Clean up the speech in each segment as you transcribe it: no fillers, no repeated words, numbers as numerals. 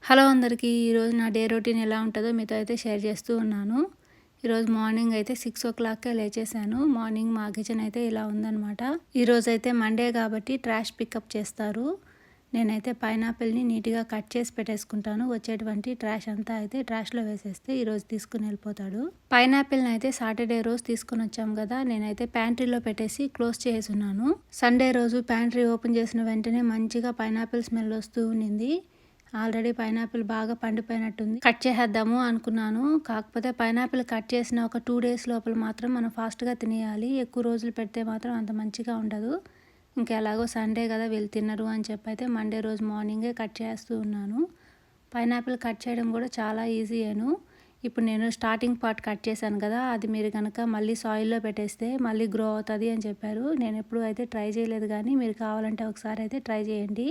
Hello అందరికీ. ఈరోజు నా డే రొటీన్ ఎలా ఉంటుందో మీతో అయితే షేర్ చేస్తూ ఉన్నాను. ఈరోజు మార్నింగ్ అయితే 6:00కే లేచేసాను. మార్నింగ్ మా కిచెన్ అయితే ఇలా ఉందన్నమాట. ఈరోజు అయితే మండే కాబట్టి ట్రాష్ పికప్ చేస్తారు. నేనైతే పైనాపిల్ని నీట్గా కట్ చేసి పెట్టేసుకుంటాను. వచ్చేటువంటి ట్రాష్ అంతా అయితే ట్రాష్లో వేసేస్తే ఈరోజు తీసుకుని వెళ్ళిపోతాడు. పైనాపిల్ని అయితే సాటర్డే రోజు తీసుకుని వచ్చాము కదా, నేనైతే ప్యాంట్రీలో పెట్టేసి క్లోజ్ చేసి ఉన్నాను. సండే రోజు ప్యాంట్రీ ఓపెన్ చేసిన వెంటనే మంచిగా పైనాపిల్ స్మెల్ వస్తూ ఉండింది. ఆల్రెడీ పైనాపిల్ బాగా పండిపోయినట్టుంది. కట్ చేసేద్దాము అనుకున్నాను. కాకపోతే పైనాపిల్ కట్ చేసిన ఒక 2 days లోపల మాత్రం మనం ఫాస్ట్గా తినేయాలి. ఎక్కువ రోజులు పెడితే మాత్రం అంత మంచిగా ఉండదు. ఇంకెలాగో సండే కదా వీళ్ళు తినరు అని చెప్పి అయితే మండే రోజు మార్నింగే కట్ చేస్తూ ఉన్నాను. పైనాపిల్ కట్ చేయడం కూడా చాలా ఈజీయేను. ఇప్పుడు నేను స్టార్టింగ్ పార్ట్ కట్ చేశాను కదా, అది మీరు కనుక మళ్ళీ సాయిల్లో పెట్టేస్తే మళ్ళీ గ్రో అవుతుంది అని చెప్పారు. నేను ఎప్పుడు అయితే ట్రై చేయలేదు, కానీ మీరు కావాలంటే ఒకసారి అయితే ట్రై చేయండి.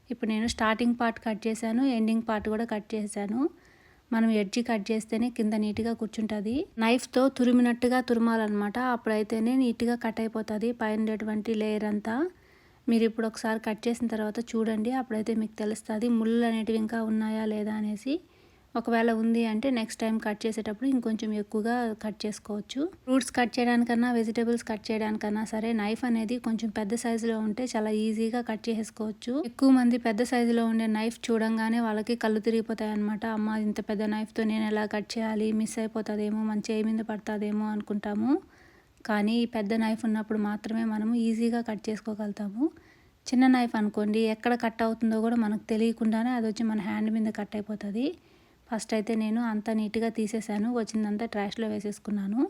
ఇప్పుడు నేను స్టార్టింగ్ పార్ట్ కట్ చేశాను, ఎండింగ్ పార్ట్ కూడా కట్ చేశాను. మనం ఎడ్జి కట్ చేస్తేనే కింద నీట్గా కూర్చుంటుంది. నైఫ్తో తురిమినట్టుగా తురమాలన్నమాట. అప్పుడైతేనే నీట్గా కట్ అయిపోతుంది పైన ఉండేటువంటి లేయర్ అంతా. మీరు ఇప్పుడు ఒకసారి కట్ చేసిన తర్వాత చూడండి, అప్పుడైతే మీకు తెలుస్తుంది ముళ్ళు అనేటివి ఇంకా ఉన్నాయా లేదా అనేసి. ఒకవేళ ఉంది అంటే నెక్స్ట్ టైం కట్ చేసేటప్పుడు ఇంకొంచెం ఎక్కువగా కట్ చేసుకోవచ్చు. ఫ్రూట్స్ కట్ చేయడానికన్నా వెజిటేబుల్స్ కట్ చేయడానికన్నా సరే నైఫ్ అనేది కొంచెం పెద్ద సైజులో ఉంటే చాలా ఈజీగా కట్ చేసుకోవచ్చు. ఎక్కువ మంది పెద్ద సైజులో ఉండే నైఫ్ చూడంగానే వాళ్ళకి కళ్ళు తిరిగిపోతాయి అనమాట. అమ్మ ఇంత పెద్ద నైఫ్తో నేను ఎలా కట్ చేయాలి, మిస్ అయిపోతుందేమో, మన చేయి మీద పడుతుందేమో అనుకుంటాము. కానీ ఈ పెద్ద నైఫ్ ఉన్నప్పుడు మాత్రమే మనము ఈజీగా కట్ చేసుకోగలుగుతాము. చిన్న నైఫ్ అనుకోండి, ఎక్కడ కట్ అవుతుందో కూడా మనకు తెలియకుండానే అది వచ్చి మన హ్యాండ్ మీద కట్ అయిపోతుంది. ఫస్ట్ అయితే నేను అంతా నీట్గా తీసేసాను, వచ్చిందంతా ట్రాష్లో వేసేసుకున్నాను.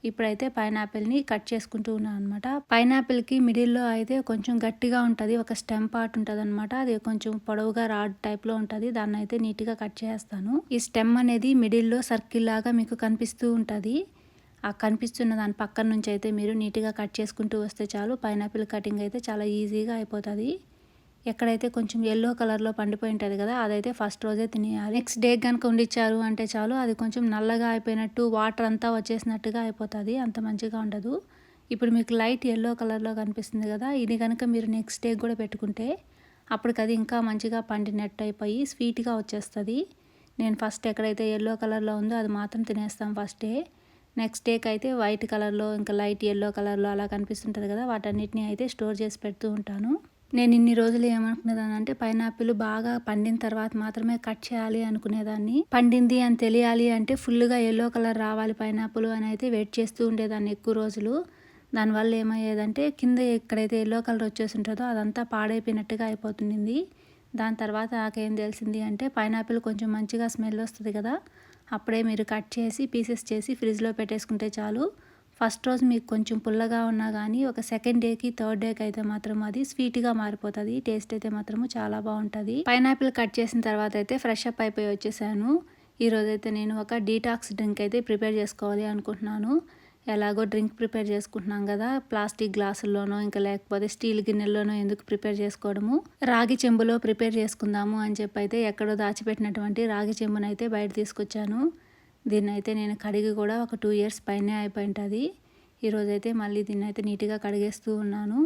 ఇప్పుడైతే పైనాపిల్ని కట్ చేసుకుంటూ ఉన్నాను అనమాట. పైనాపిల్కి మిడిల్లో అయితే కొంచెం గట్టిగా ఉంటుంది, ఒక స్టెమ్ పార్ట్ ఉంటుంది అనమాట. అది కొంచెం పొడవుగా రాడ్ టైప్లో ఉంటుంది. దాన్ని అయితే నీట్గా కట్ చేస్తాను. ఈ స్టెమ్ అనేది మిడిల్లో సర్కిల్ లాగా మీకు కనిపిస్తూ ఉంటుంది. ఆ కనిపిస్తున్న దాని పక్కన నుంచి అయితే మీరు నీట్గా కట్ చేసుకుంటూ వస్తే చాలు, పైనాపిల్ కటింగ్ అయితే చాలా ఈజీగా అయిపోతుంది. ఎక్కడైతే కొంచెం ఎల్లో కలర్లో పండిపోయి ఉంటుంది కదా, అదైతే ఫస్ట్ రోజే తినేయాలి. నెక్స్ట్ డే కనుక ఉండిచ్చారు అంటే చాలు, అది కొంచెం నల్లగా అయిపోయినట్టు వాటర్ అంతా వచ్చేసినట్టుగా అయిపోతుంది. అంత మంచిగా ఉండదు. ఇప్పుడు మీకు లైట్ ఎల్లో కలర్లో కనిపిస్తుంది కదా, ఇది కనుక మీరు నెక్స్ట్ డే కూడా పెట్టుకుంటే అప్పటికి అది ఇంకా మంచిగా పండినట్టు అయిపోయి స్వీట్గా వచ్చేస్తుంది. నేను ఫస్ట్ ఎక్కడైతే ఎల్లో కలర్లో ఉందో అది మాత్రం తినేస్తాం ఫస్ట్ డే. నెక్స్ట్ డేకి అయితే వైట్ కలర్లో ఇంకా లైట్ ఎల్లో కలర్లో అలా కనిపిస్తుంటుంది కదా, వాటన్నిటిని అయితే స్టోర్ చేసి పెడుతూ ఉంటాను. నేను ఇన్ని రోజులు ఏమనుకునేదాన్ని అంటే పైనాపిల్ బాగా పండిన తర్వాత మాత్రమే కట్ చేయాలి అనుకునేదాన్ని. పండింది అని తెలియాలి అంటే ఫుల్గా ఎల్లో కలర్ రావాలి పైనాపిల్ అని అయితే వెయిట్ చేస్తూ ఉండేదాన్ని ఎక్కువ రోజులు. దానివల్ల ఏమయ్యేదంటే కింద ఎక్కడైతే ఎల్లో కలర్ వచ్చేసి ఉంటుందో అదంతా పాడైపోయినట్టుగా అయిపోతుంది. దాని తర్వాత నాకేం తెలిసింది అంటే పైనాపిల్ కొంచెం మంచిగా స్మెల్ వస్తుంది కదా, అప్పుడే మీరు కట్ చేసి పీసెస్ చేసి ఫ్రిడ్జ్లో పెట్టేసుకుంటే చాలు. ఫస్ట్ రోజు మీకు కొంచెం పుల్లగా ఉన్నా కానీ ఒక సెకండ్ డేకి థర్డ్ డేకి అయితే మాత్రం అది స్వీట్గా మారిపోతుంది. టేస్ట్ అయితే మాత్రము చాలా బాగుంటుంది. పైనాపిల్ కట్ చేసిన తర్వాత అయితే ఫ్రెష్ అప్ అయిపోయి వచ్చేసాను. ఈరోజైతే నేను ఒక డీటాక్స్ డ్రింక్ అయితే ప్రిపేర్ చేసుకోవాలి అనుకుంటున్నాను. ఎలాగో డ్రింక్ ప్రిపేర్ చేసుకుంటున్నాం కదా, ప్లాస్టిక్ గ్లాసుల్లోనో ఇంకా లేకపోతే స్టీల్ గిన్నెల్లోనో ఎందుకు ప్రిపేర్ చేసుకోవడము, రాగి చెంబులో ప్రిపేర్ చేసుకుందాము అని చెప్పి అయితే ఎక్కడో దాచిపెట్టినటువంటి రాగి చెంబునైతే బయట తీసుకొచ్చాను. దీన్ని అయితే నేను కడిగి కూడా ఒక 2 years పైనే అయిపోయి ఉంటుంది. ఈరోజైతే మళ్ళీ దీన్ని అయితే నీట్గా కడిగేస్తూ ఉన్నాను.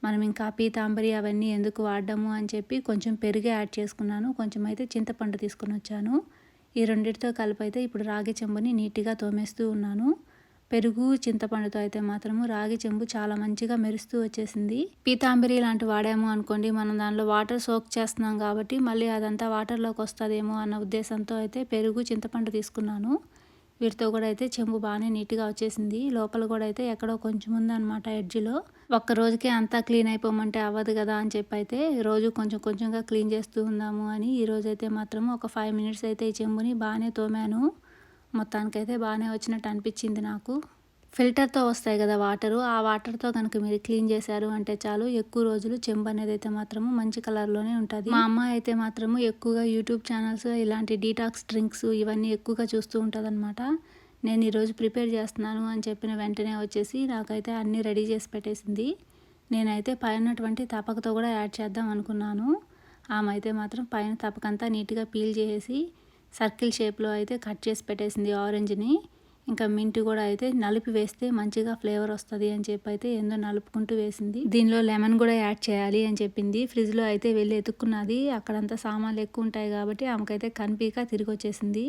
మనం ఇంకా పీతాంబరి అవన్నీ ఎందుకు వాడడము అని చెప్పి కొంచెం పెరుగు యాడ్ చేసుకున్నాను, కొంచెం అయితే చింతపండు తీసుకుని వచ్చాను. ఈ రెండింటితో కలిపి అయితే ఇప్పుడు రాగి చెంబుని నీట్గా తోమేస్తూ ఉన్నాను. పెరుగు చింతపండుతో అయితే మాత్రము రాగి చెంబు చాలా మంచిగా మెరుస్తూ వచ్చేసింది. పీతాంబరి లాంటి వాడాము అనుకోండి, మనం దానిలో వాటర్ సోక్ చేస్తున్నాం కాబట్టి మళ్ళీ అదంతా వాటర్లోకి వస్తుందేమో అన్న ఉద్దేశంతో అయితే పెరుగు చింతపండు తీసుకున్నాను. వీటితో కూడా అయితే చెంబు బాగానే నీట్గా వచ్చేసింది. లోపల కూడా అయితే ఎక్కడో కొంచెం ఉందన్నమాట ఎడ్జ్లో. ఒక్క రోజుకే అంతా క్లీన్ అయిపోమంటే అవ్వదు కదా అని చెప్పి అయితే రోజు కొంచెం కొంచెంగా క్లీన్ చేస్తూ ఉందాము అని ఈరోజైతే మాత్రం ఒక 5 minutes అయితే ఈ చెంబుని బాగానే తోమాను. మొత్తానికైతే బాగానే వచ్చినట్టు అనిపించింది నాకు. ఫిల్టర్తో వస్తాయి కదా వాటరు, ఆ వాటర్తో కనుక మీరు క్లీన్ చేశారు అంటే చాలు, ఎక్కువ రోజులు చెంబు అనేది అయితే మాత్రము మంచి కలర్లోనే ఉంటుంది. మా అమ్మ అయితే మాత్రము ఎక్కువగా యూట్యూబ్ ఛానల్స్ ఇలాంటి డీటాక్స్ డ్రింక్స్ ఇవన్నీ ఎక్కువగా చూస్తూ ఉంటుందన్నమాట. నేను ఈరోజు ప్రిపేర్ చేస్తున్నాను అని చెప్పిన వెంటనే వచ్చేసి నాకైతే అన్నీ రెడీ చేసి పెట్టేసింది. నేనైతే పైనటువంటి తపకతో కూడా యాడ్ చేద్దాం అనుకున్నాను. ఆమె అయితే మాత్రం పైన తపకంతా నీట్గా పీల్ చేసి సర్కిల్ షేప్లో అయితే కట్ చేసి పెట్టేసింది ఆరెంజ్ని. ఇంకా మింట్ కూడా అయితే నలిపి వేస్తే మంచిగా ఫ్లేవర్ వస్తుంది అని చెప్పి అయితే ఏందో నలుపుకుంటూ వేసింది. దీనిలో లెమన్ కూడా యాడ్ చేయాలి అని చెప్పింది. ఫ్రిడ్జ్లో అయితే వెళ్ళి ఎత్తుక్కున్నది. అక్కడంతా సామాన్లు ఎక్కువ ఉంటాయి కాబట్టి ఆమెకైతే కనిపించక తిరిగి వచ్చేసింది.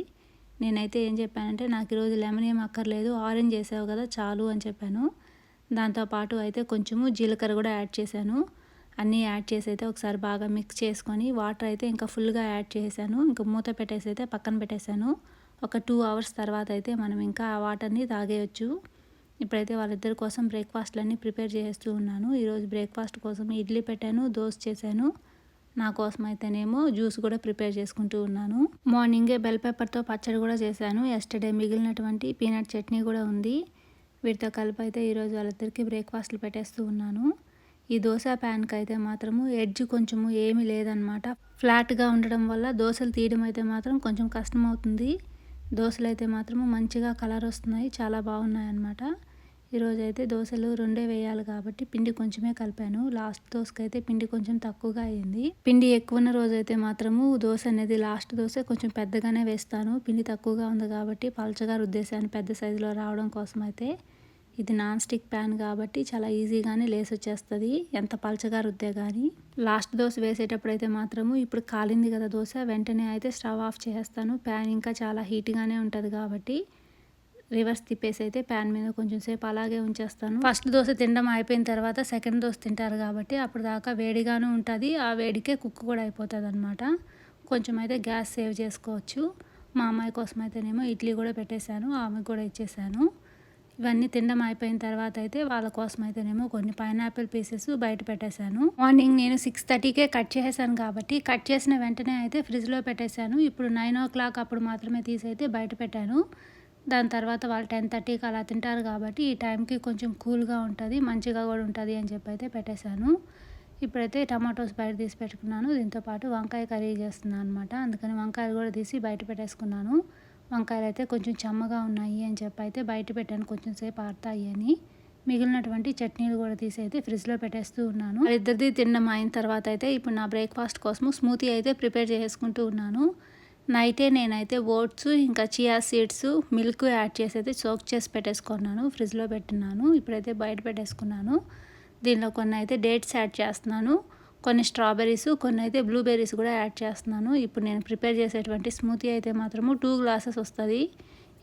నేనైతే ఏం చెప్పానంటే నాకు ఈరోజు లెమన్ ఏం అక్కర్లేదు, ఆరెంజ్ చేసావు కదా చాలు అని చెప్పాను. దాంతోపాటు అయితే కొంచెము జీలకర్ర కూడా యాడ్ చేశాను. అన్నీ యాడ్ చేసి అయితే ఒకసారి బాగా మిక్స్ చేసుకొని వాటర్ అయితే ఇంకా ఫుల్గా యాడ్ చేశాను. ఇంకా మూత పెట్టేసి అయితే పక్కన పెట్టేశాను. ఒక 2 అవర్స్ తర్వాత అయితే మనం ఇంకా ఆ వాటర్ని తాగేయచ్చు. ఇప్పుడైతే వాళ్ళిద్దరి కోసం బ్రేక్ఫాస్ట్లన్నీ ప్రిపేర్ చేస్తూ ఉన్నాను. ఈరోజు బ్రేక్ఫాస్ట్ కోసం ఇడ్లీ పెట్టాను, దోశ చేశాను. నా కోసం అయితేనేమో జ్యూస్ కూడా ప్రిపేర్ చేసుకుంటూ ఉన్నాను. మార్నింగే బెల్ పెప్పర్తో పచ్చడి కూడా చేశాను. ఎస్టర్డే మిగిలినటువంటి పీనట్ చట్నీ కూడా ఉంది. వీటితో కలిపి అయితే ఈరోజు వాళ్ళిద్దరికి బ్రేక్ఫాస్ట్లు పెట్టేస్తూ ఉన్నాను. ఈ దోశ ప్యాన్కి అయితే మాత్రము ఎడ్జ్ కొంచెము ఏమీ లేదనమాట. ఫ్లాట్గా ఉండడం వల్ల దోశలు తీయడం అయితే మాత్రం కొంచెం కష్టం అవుతుంది. దోశలు అయితే మాత్రము మంచిగా కలర్ వస్తున్నాయి, చాలా బాగున్నాయి అన్నమాట. ఈరోజు అయితే దోశలు 2 వేయాలి కాబట్టి పిండి కొంచెమే కలిపాను. లాస్ట్ దోశకైతే పిండి కొంచెం తక్కువగా అయ్యింది. పిండి ఎక్కువ ఉన్న రోజు అయితే మాత్రము దోశ అనేది లాస్ట్ దోశ కొంచెం పెద్దగానే వేస్తాను. పిండి తక్కువగా ఉంది కాబట్టి పలచగా రుద్దేశాను పెద్ద సైజులో రావడం కోసం అయితే. ఇది నాన్ స్టిక్ ప్యాన్ కాబట్టి చాలా ఈజీగానే లేసి వచ్చేస్తుంది ఎంత పలచగా రుద్దే కానీ. లాస్ట్ దోశ వేసేటప్పుడు అయితే మాత్రము ఇప్పుడు కాలింది కదా దోశ, వెంటనే అయితే స్టవ్ ఆఫ్ చేసేస్తాను. ప్యాన్ ఇంకా చాలా హీట్గానే ఉంటుంది కాబట్టి రివర్స్ తిప్పేసి అయితే ప్యాన్ మీద కొంచెం సేపు అలాగే ఉంచేస్తాను. ఫస్ట్ దోశ తినడం అయిపోయిన తర్వాత సెకండ్ దోశ తింటారు కాబట్టి అప్పుడు దాకా వేడిగాను ఉంటుంది. ఆ వేడికే కుక్ కూడా అయిపోతుంది అనమాట. కొంచెం అయితే గ్యాస్ సేవ్ చేసుకోవచ్చు. మా అమ్మాయి కోసం అయితేనేమో ఇడ్లీ కూడా పెట్టేశాను, ఆమెకు కూడా ఇచ్చేసాను. ఇవన్నీ తినడం అయిపోయిన తర్వాత అయితే వాళ్ళ కోసం అయితేనేమో కొన్ని పైనాపిల్ పీసెస్ బయట పెట్టేశాను. మార్నింగ్ నేను 6:30కే కట్ చేసేసాను కాబట్టి కట్ చేసిన వెంటనే అయితే ఫ్రిడ్జ్లో పెట్టేశాను. ఇప్పుడు 9 o'clock అప్పుడు మాత్రమే తీసి అయితే బయట పెట్టాను. దాని తర్వాత వాళ్ళు 10:30కి అలా తింటారు కాబట్టి ఈ టైంకి కొంచెం కూల్గా ఉంటుంది, మంచిగా కూడా ఉంటుంది అని చెప్పి అయితే పెట్టేశాను. ఇప్పుడైతే టమాటోస్ బయట తీసి పెట్టుకున్నాను. దీంతోపాటు వంకాయ కర్రీ చేస్తున్నాను అనమాట. అందుకని వంకాయలు కూడా తీసి బయట పెట్టేసుకున్నాను. వంకాయలు అయితే కొంచెం చెమ్మగా ఉన్నాయి అని చెప్పి అయితే బయట పెట్టాను కొంచెం సేపు ఆడతాయి అని. మిగిలినటువంటి చట్నీలు కూడా తీసి అయితే ఫ్రిడ్జ్లో పెట్టేస్తూ ఉన్నాను. ఇద్దరిది తినడం అయిన తర్వాత అయితే ఇప్పుడు నా బ్రేక్ఫాస్ట్ కోసము స్మూతీ అయితే ప్రిపేర్ చేసుకుంటూ ఉన్నాను. నైటే నేనైతే ఓట్స్ ఇంకా చియా సీడ్స్ మిల్క్ యాడ్ చేసి అయితే సోక్ చేసి పెట్టేసుకున్నాను, ఫ్రిడ్జ్లో పెట్టున్నాను. ఇప్పుడైతే బయట పెట్టేసుకున్నాను. దీనిలో కొన్ని అయితే డేట్స్ యాడ్ చేస్తున్నాను, కొన్ని స్ట్రాబెర్రీస్, కొన్ని అయితే బ్లూబెర్రీస్ కూడా యాడ్ చేస్తున్నాను. ఇప్పుడు నేను ప్రిపేర్ చేసేటువంటి స్మూతీ అయితే మాత్రము 2 glasses వస్తుంది.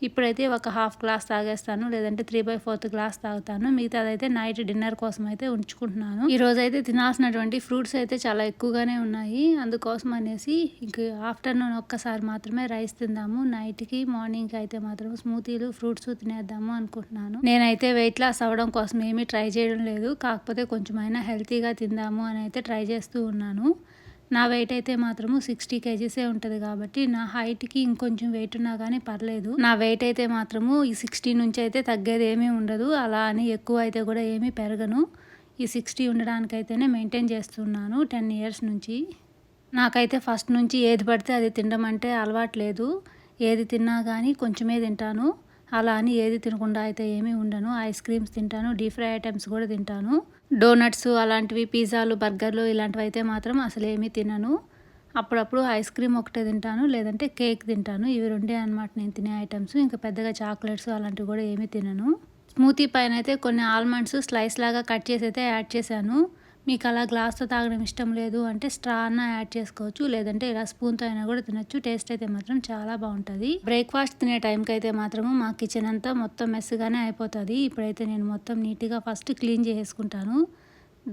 ఇప్పుడైతే ఒక 1/2 glass తాగేస్తాను, లేదంటే 3/4 glass తాగుతాను. మిగతాదైతే నైట్ డిన్నర్ కోసం అయితే ఉంచుకుంటున్నాను. ఈరోజు అయితే తినాల్సినటువంటి ఫ్రూట్స్ అయితే చాలా ఎక్కువగానే ఉన్నాయి. అందుకోసం అనేసి ఇంక ఆఫ్టర్నూన్ ఒక్కసారి మాత్రమే రైస్ తిందాము, నైట్కి మార్నింగ్కి అయితే మాత్రం స్మూతీలు ఫ్రూట్స్ తినేద్దాము అనుకుంటున్నాను. నేనైతే వెయిట్ లాస్ అవ్వడం కోసం ఏమీ ట్రై చేయడం లేదు, కాకపోతే కొంచెమైనా హెల్తీగా తిందాము అని అయితే ట్రై చేస్తూ ఉన్నాను. నా వెయిట్ అయితే మాత్రము 60 kgs ఉంటుంది కాబట్టి నా హైట్కి ఇంకొంచెం వెయిట్ ఉన్నా కానీ పర్లేదు. నా వెయిట్ అయితే మాత్రము ఈ 60 నుంచి అయితే తగ్గేది ఏమీ ఉండదు, అలా అని ఎక్కువ అయితే కూడా ఏమీ పెరగను. ఈ 60 ఉండడానికైతేనే మెయింటైన్ చేస్తున్నాను 10 years నుంచి. నాకైతే ఫస్ట్ నుంచి ఏది పడితే అది తినడం అంటే అలవాట్లేదు. ఏది తిన్నా కానీ కొంచెమే తింటాను, అలా అని ఏది తినకుండా అయితే ఏమీ ఉండను. ఐస్ క్రీమ్స్ తింటాను, డీప్ ఫ్రై ఐటమ్స్ కూడా తింటాను. డోనట్స్ అలాంటివి, పిజ్జాలు, బర్గర్లు ఇలాంటివి అయితే మాత్రం అసలు ఏమీ తినను. అప్పుడప్పుడు ఐస్ క్రీమ్ ఒకటే తింటాను, లేదంటే కేక్ తింటాను. ఇవి 2 అనమాట నేను తినే ఐటమ్స్. ఇంకా పెద్దగా చాక్లెట్స్ అలాంటివి కూడా ఏమీ తినను. స్మూతీ పైన అయితే కొన్ని ఆల్మండ్స్ స్లైస్ లాగా కట్ చేసి అయితే యాడ్ చేశాను. మీకు అలా గ్లాస్తో తాగడం ఇష్టం లేదు అంటే స్ట్రా అన్న యాడ్ చేసుకోవచ్చు, లేదంటే ఇలా స్పూన్తో అయినా కూడా తినొచ్చు. టేస్ట్ అయితే మాత్రం చాలా బాగుంటుంది. బ్రేక్ఫాస్ట్ తినే టైంకి అయితే మాత్రము మా కిచెన్ అంతా మొత్తం మెస్గానే అయిపోతుంది. ఇప్పుడైతే నేను మొత్తం నీట్గా ఫస్ట్ క్లీన్ చేసుకుంటాను.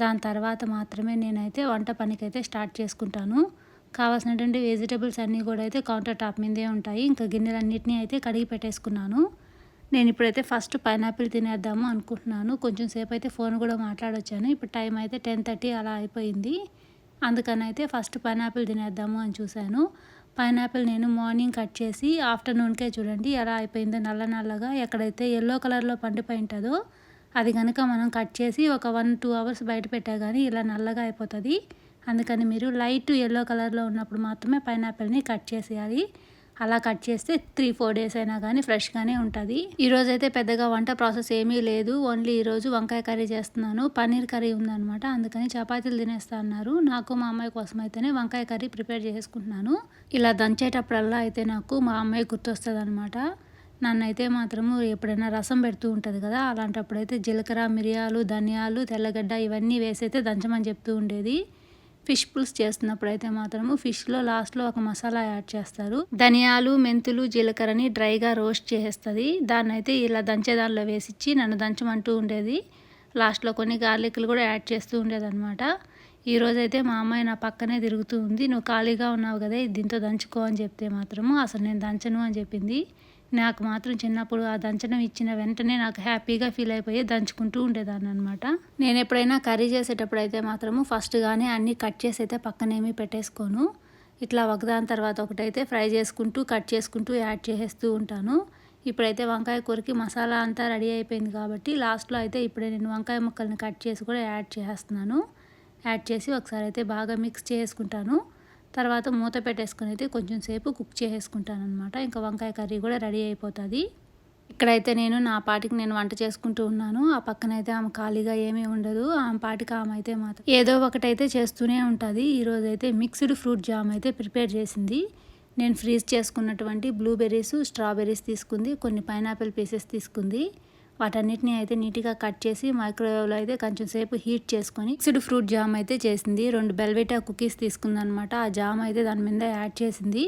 దాని తర్వాత మాత్రమే నేనైతే వంట పనికైతే స్టార్ట్ చేసుకుంటాను. కావాల్సినటువంటి వెజిటబుల్స్ అన్నీ కూడా అయితే కౌంటర్ టాప్ మీదే ఉంటాయి. ఇంకా గిన్నెలన్నింటినీ అయితే కడిగి పెట్టేసుకున్నాను. నేను ఇప్పుడైతే ఫస్ట్ పైనాపిల్ తినేద్దాము అనుకుంటున్నాను. కొంచెం సేపు అయితే ఫోన్ కూడా మాట్లాడొచ్చాను. ఇప్పుడు టైం అయితే 10:30 అలా అయిపోయింది. అందుకని అయితే ఫస్ట్ పైనాపిల్ తినేద్దాము అని చూశాను. పైనాపిల్ నేను మార్నింగ్ కట్ చేసి ఆఫ్టర్నూన్కే చూడండి ఎలా అయిపోయిందో, నల్ల నల్లగా. ఎక్కడైతే ఎల్లో కలర్లో పండిపోయి ఉంటుందో అది కనుక మనం కట్ చేసి ఒక 1-2 hours బయట పెట్టా కానీ ఇలా నల్లగా అయిపోతుంది. అందుకని మీరు లైట్ ఎల్లో కలర్లో ఉన్నప్పుడు మాత్రమే పైనాపిల్ని కట్ చేసేయాలి. అలా కట్ చేస్తే 3-4 days అయినా కానీ ఫ్రెష్గానే ఉంటుంది. ఈరోజు అయితే పెద్దగా వంట ప్రాసెస్ ఏమీ లేదు. ఓన్లీ ఈరోజు వంకాయ కర్రీ చేస్తున్నాను, పన్నీర్ కర్రీ ఉందన్నమాట. అందుకని చపాతీలు తినేస్తా అన్నారు. నాకు మా అమ్మాయి కోసం అయితేనే వంకాయ కర్రీ ప్రిపేర్ చేసుకుంటున్నాను. ఇలా దంచేటప్పుడల్లా అయితే నాకు మా అమ్మాయి గుర్తొస్తుంది అనమాట. నన్నైతే మాత్రము ఎప్పుడైనా రసం పెడుతూ ఉంటుంది కదా, అలాంటప్పుడైతే జీలకర్ర, మిరియాలు, ధనియాలు, తెల్లగడ్డ ఇవన్నీ వేసైతే దంచమని చెప్తూ ఉండేది. ఫిష్ పులుసు చేస్తున్నప్పుడు అయితే మాత్రము ఫిష్లో లాస్ట్లో ఒక మసాలా యాడ్ చేస్తారు. ధనియాలు, మెంతులు, జీలకర్రని డ్రైగా రోస్ట్ చేసేస్తుంది. దాన్ని అయితే ఇలా దంచే దానిలో వేసిచ్చి నన్ను దంచమంటూ ఉండేది. లాస్ట్లో కొన్ని గార్లిక్లు కూడా యాడ్ చేస్తూ ఉండేదన్నమాట. ఈరోజైతే మా అమ్మాయి నా పక్కనే తిరుగుతూ ఉంది. నువ్వు ఖాళీగా ఉన్నావు కదా, దీంతో దంచుకో అని చెప్తే మాత్రము అసలు నేను దంచను అని చెప్పింది. నాకు మాత్రం చిన్నప్పుడు ఆ దంచడం ఇచ్చిన వెంటనే నాకు హ్యాపీగా ఫీల్ అయిపోయి దంచుకుంటూ ఉండేదాన్ని అనమాట. నేను ఎప్పుడైనా కర్రీ చేసేటప్పుడు అయితే మాత్రము ఫస్ట్గానే అన్నీ కట్ చేసి అయితే పక్కనేమి పెట్టేసుకోను. ఇట్లా ఒకదాని తర్వాత ఒకటైతే ఫ్రై చేసుకుంటూ కట్ చేసుకుంటూ యాడ్ చేసేస్తూ ఉంటాను. ఇప్పుడైతే వంకాయ కూరకి మసాలా అంతా రెడీ అయిపోయింది కాబట్టి లాస్ట్లో అయితే ఇప్పుడే నేను వంకాయ ముక్కల్ని కట్ చేసి కూడా యాడ్ చేస్తున్నాను. యాడ్ చేసి ఒకసారి అయితే బాగా మిక్స్ చేసుకుంటాను. తర్వాత మూత పెట్టేసుకొని అయితే కొంచెం సేపు కుక్ చేసుకుంటాను అనమాట. ఇంకా వంకాయ కర్రీ కూడా రెడీ అయిపోతుంది. ఇక్కడైతే నేను నా పాటికి నేను వంట చేసుకుంటూ ఉన్నాను. ఆ పక్కనైతే ఆమె ఖాళీగా ఏమీ ఉండదు. ఆమె పాటికి ఆమె అయితే మాత్రం ఏదో ఒకటైతే చేస్తూనే ఉంటుంది. ఈరోజైతే మిక్స్డ్ ఫ్రూట్ జామ్ అయితే ప్రిపేర్ చేసింది. నేను ఫ్రీజ్ చేసుకున్నటువంటి బ్లూబెర్రీస్, స్ట్రాబెర్రీస్ తీసుకుంది, కొన్ని పైనాపిల్ పీసెస్ తీసుకుంది. వాటన్నిటిని అయితే నీట్గా కట్ చేసి మైక్రోవేవ్లో అయితే కొంచెం సేపు హీట్ చేసుకొని మిక్స్డ్ ఫ్రూట్ జామ్ అయితే చేసింది. 2 బెల్వెటా కుకీస్ తీసుకుందనమాట. ఆ జామ్ అయితే దాని మీద యాడ్ చేసింది.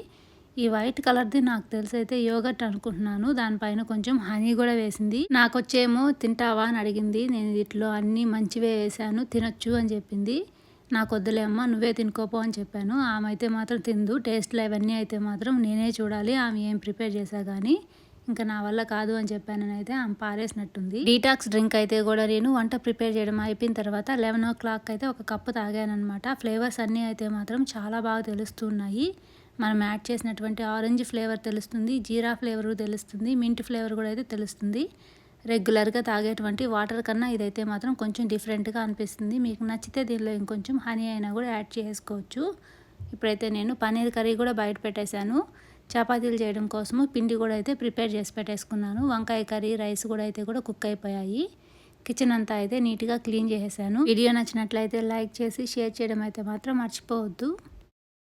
ఈ వైట్ కలర్ది నాకు తెలిసి అయితే యోగర్ట్ అనుకుంటున్నాను. దానిపైన కొంచెం హనీ కూడా వేసింది. నాకు వచ్చేమో తింటావా అని అడిగింది. నేను వీటిలో అన్నీ మంచివే వేసాను, తినొచ్చు అని చెప్పింది. నాకు వద్దులే అమ్మ, నువ్వే తినుకోపో అని చెప్పాను. ఆమె అయితే మాత్రం తిందు. టేస్ట్లో ఇవన్నీ అయితే మాత్రం నేనే చూడాలి, ఆమె ఏం ప్రిపేర్ చేశా కానీ ఇంకా నా వల్ల కాదు అని చెప్పానని అయితే ఆమె పారేసినట్టుంది. డీటాక్స్ డ్రింక్ అయితే కూడా నేను వంట ప్రిపేర్ చేయడం అయిపోయిన తర్వాత 11 o'clock అయితే ఒక కప్పు తాగానమాట. ఫ్లేవర్స్ అన్నీ అయితే మాత్రం చాలా బాగా తెలుస్తున్నాయి. మనం యాడ్ చేసినటువంటి ఆరెంజ్ ఫ్లేవర్ తెలుస్తుంది, జీరా ఫ్లేవర్ తెలుస్తుంది, మింట్ ఫ్లేవర్ కూడా అయితే తెలుస్తుంది. రెగ్యులర్గా తాగేటువంటి వాటర్ కన్నా ఇదైతే మాత్రం కొంచెం డిఫరెంట్గా అనిపిస్తుంది. మీకు నచ్చితే దీనిలో ఇంకొంచెం హనీ అయినా కూడా యాడ్ చేసుకోవచ్చు. ఇప్పుడైతే నేను పన్నీర్ కర్రీ కూడా బయట పెట్టేశాను. చపాతీలు చేయడం కోసము పిండి కూడా అయితే ప్రిపేర్ చేసి పెట్టేసుకున్నాను. వంకాయ కర్రీ, రైస్ కూడా అయితే కుక్ అయిపోయాయి. కిచెన్ అంతా అయితే నీట్గా క్లీన్ చేసేసాను. వీడియో నచ్చినట్లయితే లైక్ చేసి షేర్ చేయడం అయితే మాత్రం మర్చిపోవద్దు.